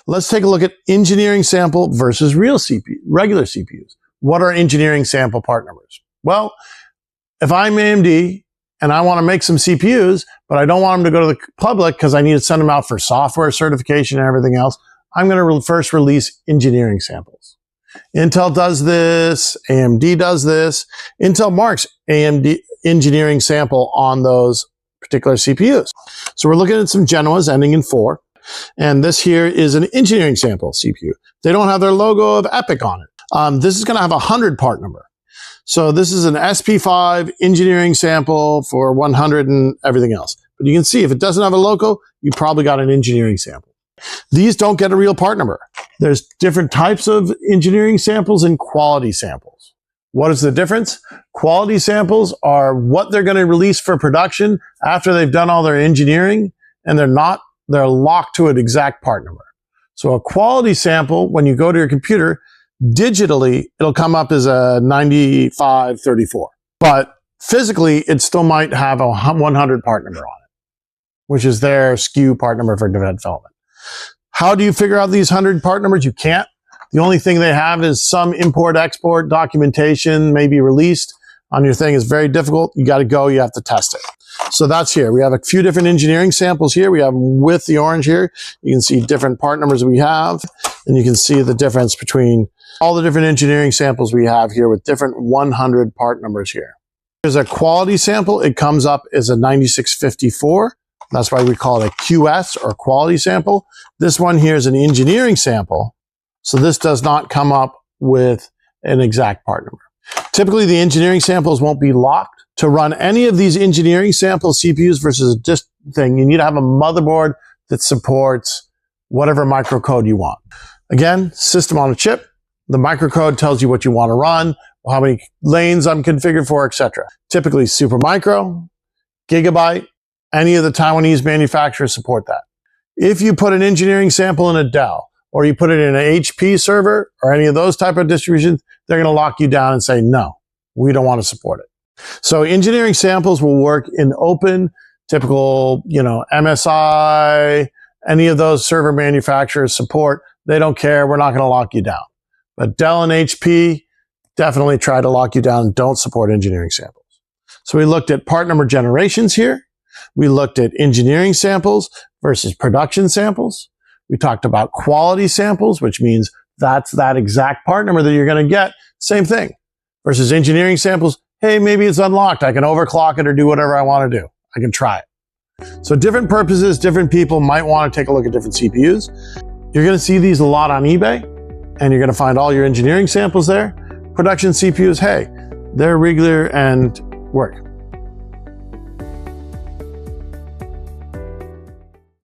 Let's take a look at engineering sample versus regular CPUs. What are engineering sample part numbers? Well, if I'm AMD and I want to make some CPUs, but I don't want them to go to the public because I need to send them out for software certification and everything else, I'm going to first release engineering samples. Intel does this, AMD does this. Intel marks AMD engineering sample on those particular CPUs. So we're looking at some Genoas ending in 4. And this here is an engineering sample CPU. They don't have their logo of Epic on it. This is going to have a 100 part number. So this is an SP5 engineering sample for 100 and everything else. But you can see if it doesn't have a logo, you probably got an engineering sample. These don't get a real part number. There's different types of engineering samples and quality samples. What is the difference? Quality samples are what they're going to release for production after they've done all their engineering, and they're locked to an exact part number. So a quality sample, when you go to your computer, digitally, it'll come up as a 9534. But physically, it still might have a 100 part number on it, which is their SKU part number for development. How do you figure out these 100 part numbers? You can't. The only thing they have is some import-export documentation may be released on your thing. It's very difficult. You got to go. You have to test it. So that's here. We have a few different engineering samples here. We have them with the orange here. You can see different part numbers we have, and you can see the difference between all the different engineering samples we have here with different 100 part numbers here. There's a quality sample. It comes up as a 9654. That's why we call it a QS or quality sample. This one here is an engineering sample. So this does not come up with an exact part number. Typically, the engineering samples won't be locked. To run any of these engineering sample CPUs versus a disk thing, you need to have a motherboard that supports whatever microcode you want. Again, system on a chip. The microcode tells you what you want to run, how many lanes I'm configured for, etc. Typically, Supermicro, Gigabyte, any of the Taiwanese manufacturers support that. If you put an engineering sample in a Dell, or you put it in an HP server, or any of those type of distributions, they're going to lock you down and say, no, we don't want to support it. So engineering samples will work in open, typical, MSI, any of those server manufacturers support. They don't care. We're not going to lock you down. But Dell and HP definitely try to lock you down and don't support engineering samples. So we looked at part number generations here. We looked at engineering samples versus production samples. We talked about quality samples, which means that's that exact part number that you're going to get. Same thing. Versus engineering samples. Hey, maybe it's unlocked. I can overclock it or do whatever I want to do. I can try it. So different purposes, different people might want to take a look at different CPUs. You're going to see these a lot on eBay, and you're going to find all your engineering samples there. Production CPUs, hey, they're regular and work.